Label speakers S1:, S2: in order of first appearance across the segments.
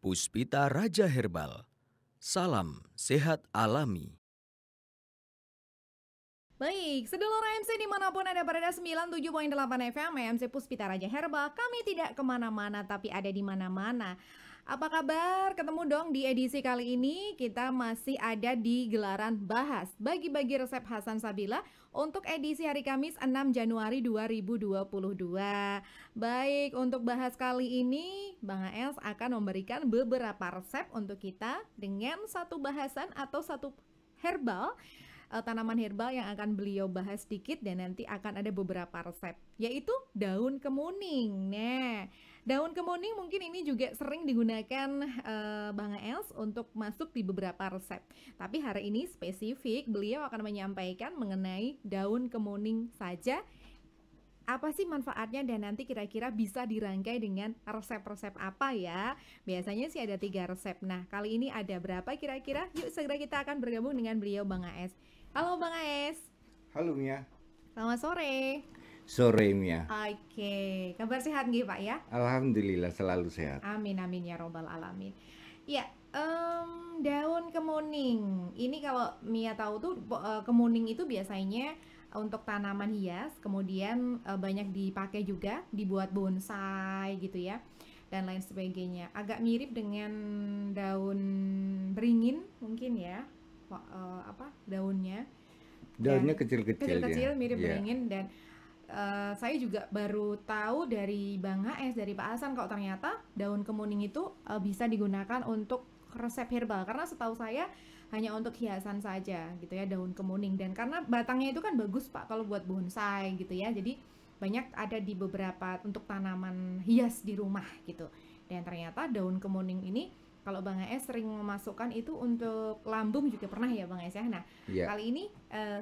S1: Puspita Raja Herbal. Salam sehat alami.
S2: Baik, sedulur AMC dimanapun Anda berada 97.8 FM, AMC Puspita Raja Herbal. Kami tidak kemana-mana tapi ada di mana-mana. Apa kabar? Ketemu dong di edisi kali ini. Kita masih ada di gelaran bahas bagi-bagi resep Hasan Sabila untuk edisi hari Kamis 6 Januari 2022. Baik, untuk bahas kali ini Bang AS akan memberikan beberapa resep untuk kita dengan satu bahasan atau satu herbal, tanaman herbal yang akan beliau bahas sedikit, dan nanti akan ada beberapa resep, yaitu daun kemuning. Nah, daun kemuning mungkin ini juga sering digunakan Bang Els untuk masuk di beberapa resep. Tapi hari ini spesifik beliau akan menyampaikan mengenai daun kemuning saja. Apa sih manfaatnya dan nanti kira-kira bisa dirangkai dengan resep-resep apa ya? Biasanya sih ada 3 resep. Nah, kali ini ada berapa kira-kira? Yuk segera kita akan bergabung dengan beliau Bang AS. Halo Bang AS.
S3: Halo Mia.
S2: Selamat sore.
S3: Sore Mia.
S2: Oke, kabar sehat nggih Pak ya?
S3: Alhamdulillah selalu sehat.
S2: Amin amin ya robbal alamin. Ya, daun kemuning. Ini kalau Mia tahu tuh kemuning itu biasanya untuk tanaman hias, kemudian banyak dipakai juga dibuat bonsai gitu ya, dan lain sebagainya. Agak mirip dengan daun beringin mungkin ya, daunnya.
S3: Daunnya
S2: Dan
S3: kecil-kecil
S2: kecil-kecil
S3: ya.
S2: mirip
S3: Ya.
S2: beringin. Dan saya juga baru tahu dari Bang HS, dari Pak Hasan, kalau ternyata daun kemuning itu bisa digunakan untuk resep herbal, karena setahu saya hanya untuk hiasan saja gitu ya daun kemuning. Dan karena batangnya itu kan bagus Pak kalau buat bonsai gitu ya, jadi banyak ada di beberapa untuk tanaman hias di rumah gitu. Dan ternyata daun kemuning ini kalau Bang Es sering memasukkan itu untuk lambung juga pernah ya Bang Es ya. Nah,
S3: Ya.
S2: kali ini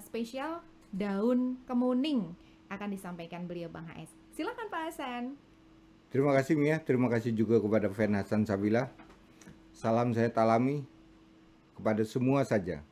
S2: spesial daun kemuning akan disampaikan beliau Bang HS. Silakan Pak Hasan.
S3: Terima kasih Mia, terima kasih juga kepada fan Hasan Sabila. Salam sehat alami kepada semua saja.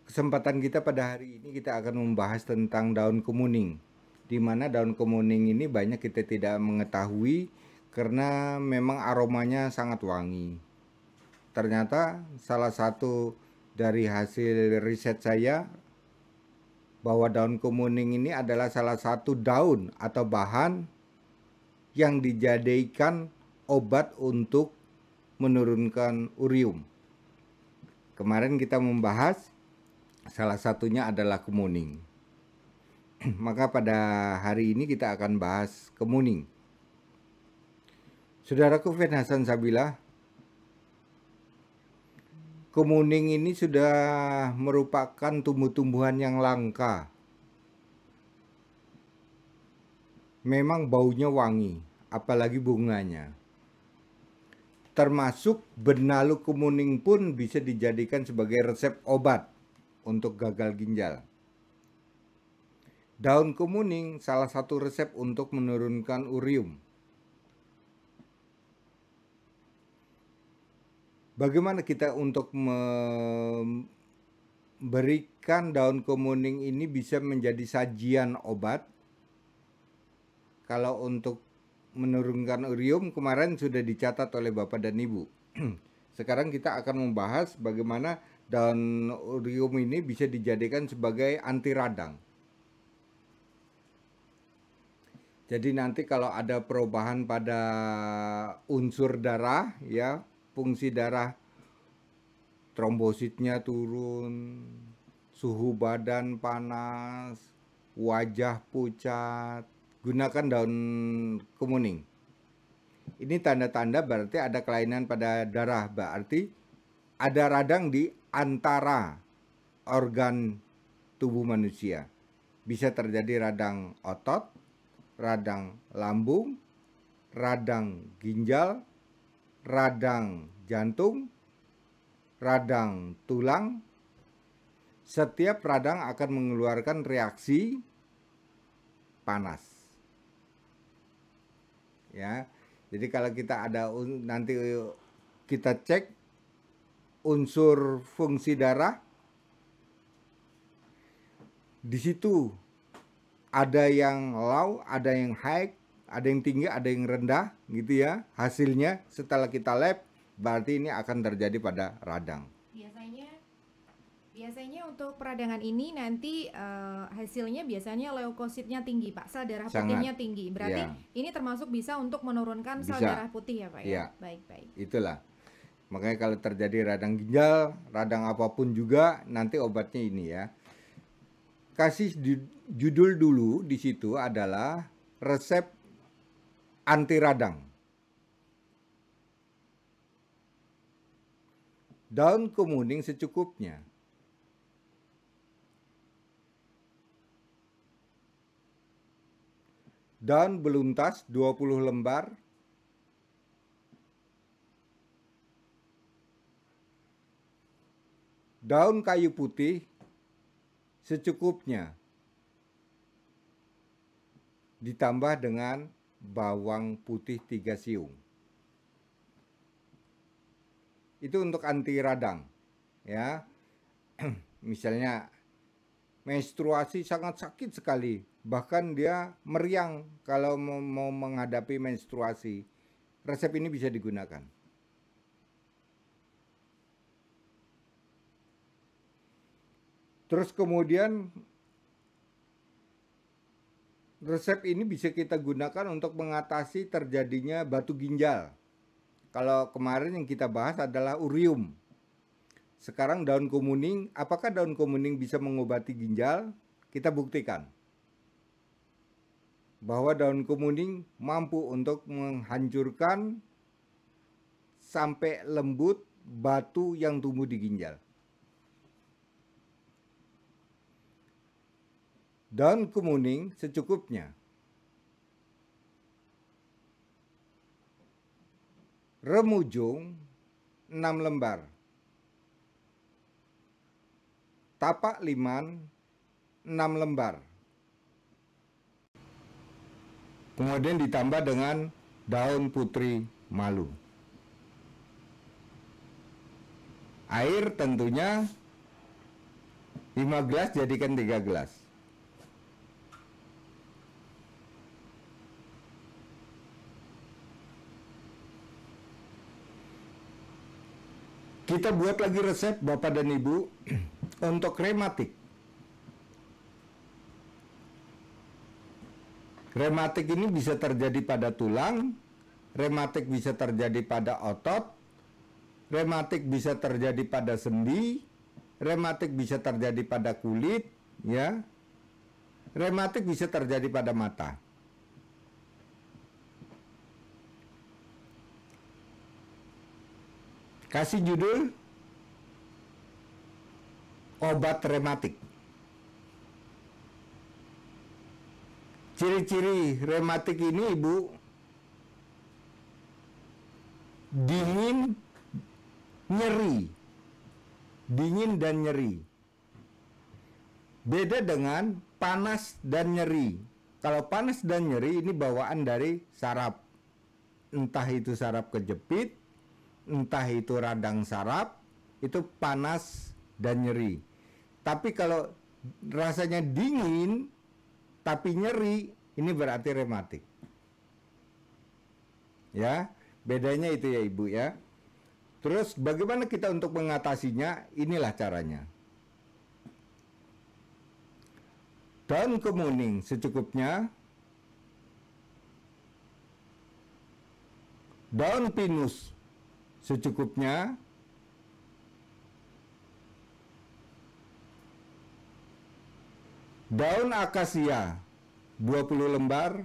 S3: Kesempatan kita pada hari ini kita akan membahas tentang daun kemuning, di mana daun kemuning ini banyak kita tidak mengetahui karena memang aromanya sangat wangi. Ternyata salah satu dari hasil riset saya bahwa daun kemuning ini adalah salah satu daun atau bahan yang dijadikan obat untuk menurunkan urium. Kemarin kita membahas salah satunya adalah kemuning. Maka pada hari ini kita akan bahas kemuning. Saudaraku Fen Hasan Sabila, kemuning ini sudah merupakan tumbuh-tumbuhan yang langka. Memang baunya wangi, apalagi bunganya. Termasuk benalu kemuning pun bisa dijadikan sebagai resep obat untuk gagal ginjal. Daun kemuning salah satu resep untuk menurunkan urium. Bagaimana kita untuk memberikan daun kemuning ini bisa menjadi sajian obat? Kalau untuk menurunkan urium kemarin sudah dicatat oleh Bapak dan Ibu. Sekarang kita akan membahas bagaimana daun urium ini bisa dijadikan sebagai anti radang. Jadi nanti kalau ada perubahan pada unsur darah ya, fungsi darah, trombositnya turun, suhu badan panas, wajah pucat, gunakan daun kemuning. Ini tanda-tanda berarti ada kelainan pada darah, berarti ada radang di antara organ tubuh manusia. Bisa terjadi radang otot, radang lambung, radang ginjal, radang jantung, radang tulang. Setiap radang akan mengeluarkan reaksi panas. Ya. Jadi kalau kita ada nanti kita cek unsur fungsi darah, di situ ada yang low, ada yang high, ada yang tinggi, ada yang rendah gitu ya. Hasilnya setelah kita lab berarti ini akan terjadi pada radang.
S2: Biasanya untuk peradangan ini nanti hasilnya biasanya leukositnya tinggi, Pak. Sel darah
S3: Sangat.
S2: putihnya tinggi. Berarti
S3: Ya.
S2: ini termasuk bisa untuk menurunkan sel
S3: Bisa.
S2: darah putih ya, Pak ya?
S3: Ya.
S2: Baik.
S3: Itulah. Makanya kalau terjadi radang ginjal, radang apapun juga nanti obatnya ini ya. Kasih judul dulu di situ adalah resep anti radang. Daun kemuning secukupnya. Daun beluntas 20 lembar. Daun kayu putih secukupnya. Ditambah dengan bawang putih 3 siung. Itu untuk anti radang ya. Misalnya menstruasi sangat sakit sekali, bahkan dia meriang kalau mau menghadapi menstruasi. Resep ini bisa digunakan. Terus kemudian resep ini bisa kita gunakan untuk mengatasi terjadinya batu ginjal. Kalau kemarin yang kita bahas adalah urium. Sekarang daun kemuning, apakah daun kemuning bisa mengobati ginjal? Kita buktikan bahwa daun kemuning mampu untuk menghancurkan sampai lembut batu yang tumbuh di ginjal. Daun kemuning secukupnya. Remujung 6 lembar. Tapak liman 6 lembar. Kemudian ditambah dengan daun putri malu. Air tentunya 5 gelas jadikan 3 gelas. Kita buat lagi resep Bapak dan Ibu untuk rematik. Rematik ini bisa terjadi pada tulang, rematik bisa terjadi pada otot, rematik bisa terjadi pada sendi, rematik bisa terjadi pada kulit, ya. Rematik bisa terjadi pada mata. Kasih judul obat rematik. Ciri-ciri rematik ini, Ibu, dingin, nyeri. Dingin dan nyeri. Beda dengan panas dan nyeri. Kalau panas dan nyeri ini bawaan dari saraf. Entah itu saraf kejepit, entah itu radang saraf, itu panas dan nyeri. Tapi kalau rasanya dingin tapi nyeri, ini berarti rematik. Ya, bedanya itu ya Ibu ya. Terus bagaimana kita untuk mengatasinya? Inilah caranya. Daun kemuning secukupnya. Daun pinus secukupnya. Daun akasia 20 lembar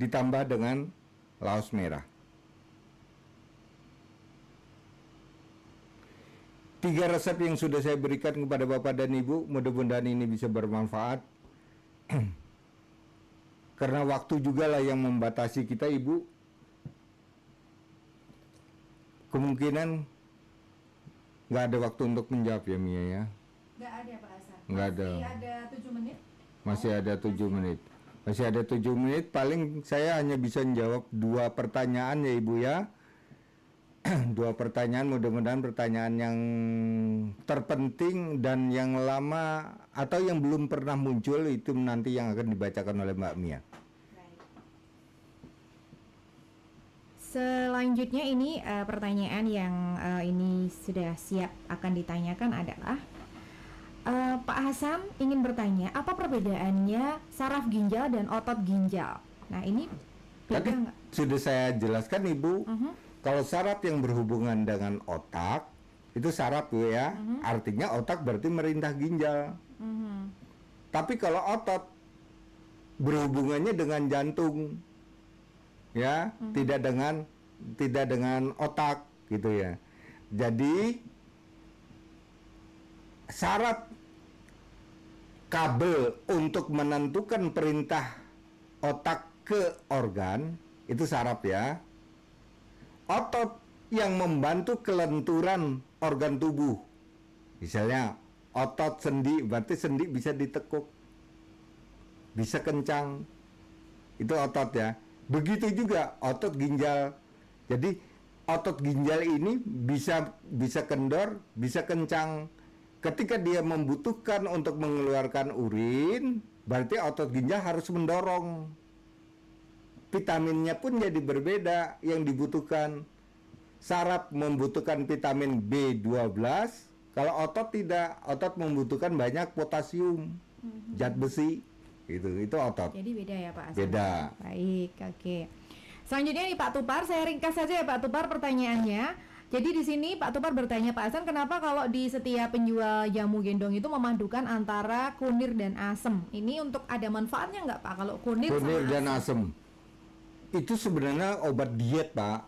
S3: ditambah dengan laos merah. 3 resep yang sudah saya berikan kepada Bapak dan Ibu, mudah-mudahan ini bisa bermanfaat. Karena waktu juga lah yang membatasi kita, Ibu. Kemungkinan nggak ada waktu untuk menjawab ya Mia ya.
S2: Nggak ada Pak Hasan.
S3: Nggak ada.
S2: Masih ada 7 menit.
S3: Masih ada 7 menit. Masih ada 7 menit. Paling saya hanya bisa menjawab 2 pertanyaan ya Ibu ya. 2 pertanyaan, mudah-mudahan pertanyaan yang terpenting dan yang lama atau yang belum pernah muncul itu nanti yang akan dibacakan oleh Mbak Mia.
S2: Baik. Selanjutnya ini pertanyaan yang ini sudah siap akan ditanyakan adalah Pak Hasan ingin bertanya, apa perbedaannya saraf ginjal dan otot ginjal? Nah ini beda
S3: Tadi
S2: nggak?
S3: sudah saya jelaskan Ibu, kalau saraf yang berhubungan dengan otak itu saraf tuh ya, artinya otak berarti merintah ginjal. Tapi kalau otot berhubungannya dengan jantung, ya, tidak dengan otak gitu ya. Jadi saraf kabel untuk menentukan perintah otak ke organ itu saraf ya. Otot yang membantu kelenturan organ tubuh. Misalnya otot sendi, berarti sendi bisa ditekuk, bisa kencang. Itu otot ya. Begitu juga otot ginjal. Jadi otot ginjal ini bisa kendor, bisa kencang. Ketika dia membutuhkan untuk mengeluarkan urin, berarti otot ginjal harus mendorong. Vitaminnya pun jadi berbeda yang dibutuhkan. Saraf membutuhkan vitamin B12, kalau otot tidak. Otot membutuhkan banyak potasium, zat besi. Itu otot.
S2: Jadi beda ya Pak Hasan?
S3: Beda.
S2: Baik, oke. Selanjutnya nih Pak Tupar, saya ringkas saja ya Pak Tupar pertanyaannya. Jadi di sini Pak Tupar bertanya, Pak Hasan, kenapa kalau di setiap penjual jamu gendong itu memadukan antara kunir dan asem? Ini untuk ada manfaatnya nggak Pak kalau kunir
S3: Kunir
S2: sama
S3: dan asem itu sebenarnya obat diet Pak.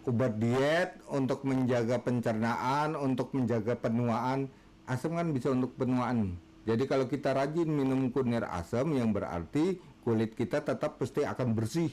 S3: Obat diet untuk menjaga pencernaan, untuk menjaga penuaan. Asam kan bisa untuk penuaan. Jadi kalau kita rajin minum kunir asam, yang berarti kulit kita tetap pasti akan bersih.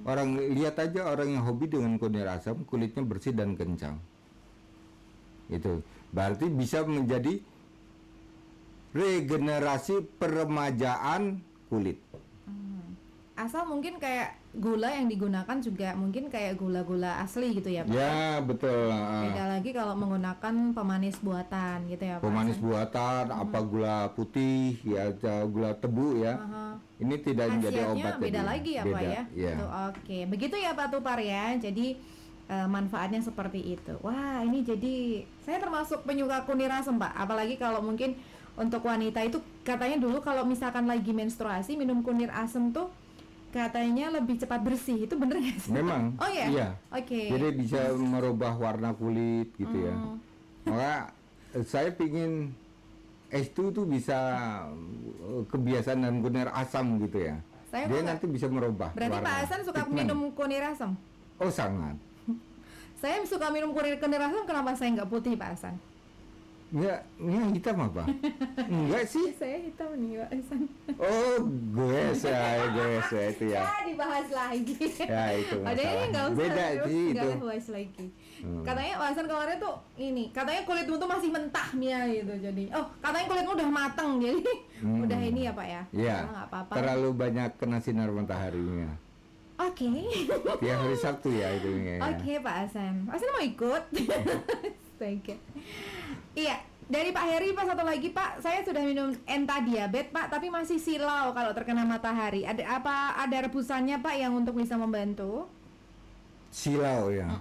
S3: Orang lihat aja orang yang hobi dengan kunir asam, kulitnya bersih dan kencang. Itu berarti bisa menjadi regenerasi peremajaan kulit.
S2: Asal mungkin kayak gula yang digunakan juga mungkin kayak gula-gula asli gitu ya Pak?
S3: Ya betul.
S2: Beda lagi kalau menggunakan pemanis buatan gitu ya Pak?
S3: Pemanis buatan, apa gula putih, ya gula tebu ya. Ini tidak menjadi
S2: Khasiatnya
S3: obat.
S2: beda
S3: jadi.
S2: lagi ya
S3: Beda,
S2: Pak ya?
S3: ya.
S2: Gitu, oke, begitu ya Pak Tupar ya. Jadi manfaatnya seperti itu. Wah ini jadi saya termasuk penyuka kunir asem Pak. Apalagi kalau mungkin untuk wanita itu katanya dulu kalau misalkan lagi menstruasi minum kunir asem tuh katanya lebih cepat bersih. Itu bener nggak sih?
S3: Memang.
S2: Oh ya?
S3: Iya.
S2: Oke.
S3: Jadi bisa merubah warna kulit gitu ya. Maka saya pingin S2 tuh bisa kebiasaan dan kunir asam gitu ya.
S2: Saya
S3: Dia
S2: mau
S3: nanti bisa merubah
S2: Berarti
S3: warna.
S2: Pak Hasan suka
S3: pigmen.
S2: minum kunir asem?
S3: Oh sangat.
S2: Saya suka minum kunir asem, kenapa saya nggak putih Pak Hasan?
S3: Enggak, ini yang hitam apa? Enggak sih.
S2: Saya hitam nih Pak Hasan.
S3: Oh, gue itu ya.
S2: Dibahas lagi.
S3: Ya itu
S2: Ada ini
S3: masalah.
S2: nggak usah.
S3: Beda sih
S2: nggak
S3: itu.
S2: usah bahas lagi. Katanya Pak Hasan kemarin tuh ini, katanya kulitmu tuh masih mentah Mia gitu. Jadi, oh katanya kulitmu udah matang jadi udah ini ya Pak ya.
S3: Iya.
S2: Oh, nggak apa-apa.
S3: Terlalu banyak kena sinar mataharinya.
S2: Oke.
S3: Ya hari Sabtu ya itu ya.
S2: Oke Pak Hasan. Pak Hasan mau ikut? Oke. Iya. Dari Pak Heri Pak, satu lagi Pak, saya sudah minum Entadiabet Pak, tapi masih silau kalau terkena matahari. Ada rebusannya Pak yang untuk bisa membantu?
S3: Silau ya.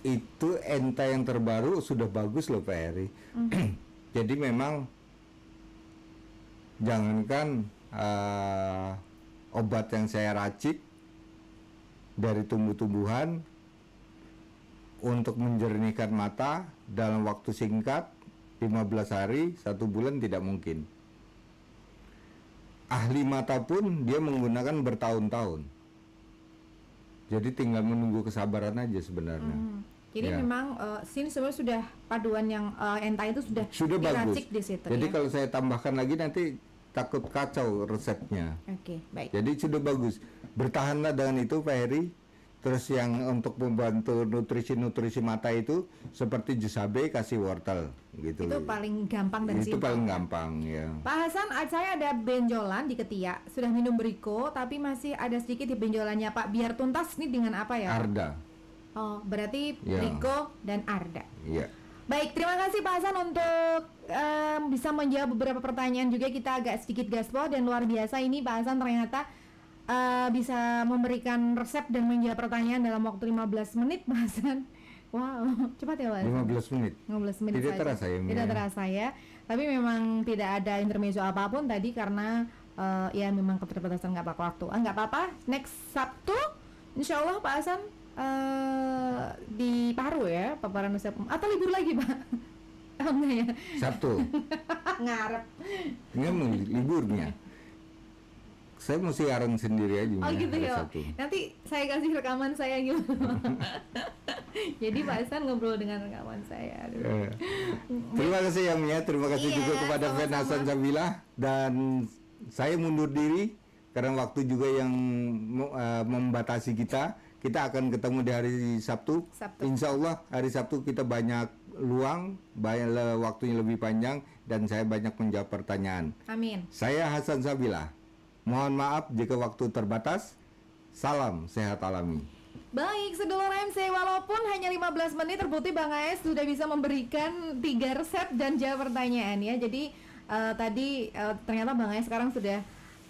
S3: Itu Enta yang terbaru sudah bagus loh Pak Heri. Jadi memang jangankan obat yang saya racik dari tumbuh-tumbuhan untuk menjernihkan mata dalam waktu singkat 15 hari, 1 bulan tidak mungkin. Ahli mata pun dia menggunakan bertahun-tahun. Jadi tinggal menunggu kesabaran aja sebenarnya.
S2: Jadi
S3: Ya.
S2: memang sini sebenarnya sudah paduan yang Enta itu sudah
S3: bagus.
S2: diracik di situ.
S3: Jadi
S2: ya?
S3: kalau saya tambahkan lagi nanti takut kacau resepnya.
S2: Oke, baik.
S3: Jadi sudah bagus. Bertahanlah dengan itu Pak Heri. Terus yang untuk membantu nutrisi mata itu seperti Jusabe kasih wortel gitu.
S2: Itu paling gampang dan
S3: Itu
S2: simpel.
S3: paling gampang ya.
S2: Pak Hasan, saya ada benjolan di ketiak. Sudah minum Briko, tapi masih ada sedikit di benjolannya Pak. Biar tuntas nih dengan apa ya?
S3: Arda.
S2: Oh, berarti
S3: Ya.
S2: Briko dan Arda.
S3: Iya.
S2: Baik, terima kasih Pak Hasan untuk bisa menjawab beberapa pertanyaan juga. Kita agak sedikit gaspol dan luar biasa ini Pak Hasan ternyata bisa memberikan resep dan menjawab pertanyaan dalam waktu 15 menit, Pak Hasan. Wow, cepat ya, Pak Hasan.
S3: 15 menit.
S2: 15 menit
S3: Tidak
S2: saja.
S3: terasa ya, Mia?
S2: Tidak terasa ya. Tapi memang tidak ada intermezzo apapun tadi karena ya memang keterbatasan nggak apa-apa waktu. Nggak apa-apa. Next Sabtu, Insya Allah Pak Hasan di Paru ya, paparan resep. Atau libur lagi, Pak? Enggak ya.
S3: Sabtu.
S2: Ngarep.
S3: Ini mau liburnya. Saya mesti siaran sendiri aja.
S2: Oh
S3: Mia,
S2: gitu
S3: hari
S2: ya.
S3: Sabtu.
S2: Nanti saya kasih rekaman saya gimana. Jadi Pak Hasan ngobrol dengan rekaman saya. Aduh.
S3: Terima kasih ya Mia, terima kasih
S2: Iya,
S3: juga kepada Fen
S2: sama-sama.
S3: Hasan Sabila, dan saya mundur diri karena waktu juga yang membatasi kita. Kita akan ketemu di hari Sabtu. Insya Allah hari Sabtu kita banyak luang, waktunya lebih panjang, dan saya banyak menjawab pertanyaan.
S2: Amin.
S3: Saya Hasan Sabila. Mohon maaf jika waktu terbatas. Salam sehat alami.
S2: Baik, sedulur MC, walaupun hanya 15 menit terbukti Bang AS sudah bisa memberikan 3 resep dan jawab pertanyaan ya. Jadi tadi ternyata Bang AS sekarang sudah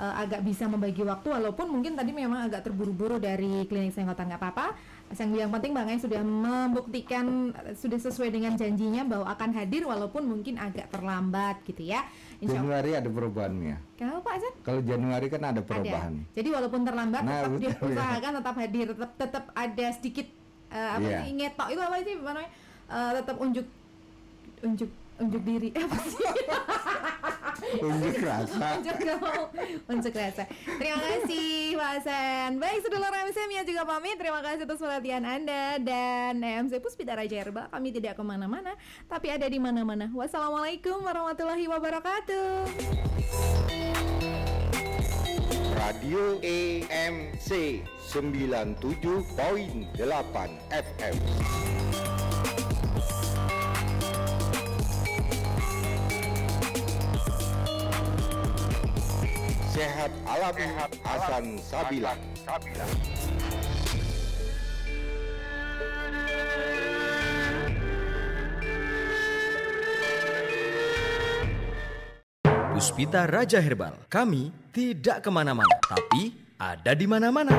S2: agak bisa membagi waktu, walaupun mungkin tadi memang agak terburu-buru dari klinik Senggotan. Nggak apa-apa. Yang penting Bang AS sudah membuktikan, sudah sesuai dengan janjinya bahwa akan hadir walaupun mungkin agak terlambat gitu ya. Insya Allah.
S3: Januari ada perubahan Mia.
S2: Kenapa Pak Hasan?
S3: Kalau Januari kan ada perubahan.
S2: Ada. Jadi walaupun terlambat
S3: Nah,
S2: tetap
S3: betul,
S2: dia usahakan tetap hadir, tetap ada sedikit
S3: Iya.
S2: sih, ngetok itu apa sih namanya? Tetap unjuk diri. Apa sih?
S3: Unjuk rasa.
S2: Unjuk rasa. Terima kasih Pak Hasan. Baik, sedulur MC, Mia juga pamit. Terima kasih atas perhatian Anda dan MC Puspita Raja Herba. Kami tidak kemana-mana, tapi ada di mana-mana. Wassalamualaikum warahmatullahi wabarakatuh.
S3: Radio EMC 97.8 FM. Sehat alami Hasan Sabila.
S1: Puspita Raja Herbal. Kami tidak kemana-mana, tapi ada di mana-mana.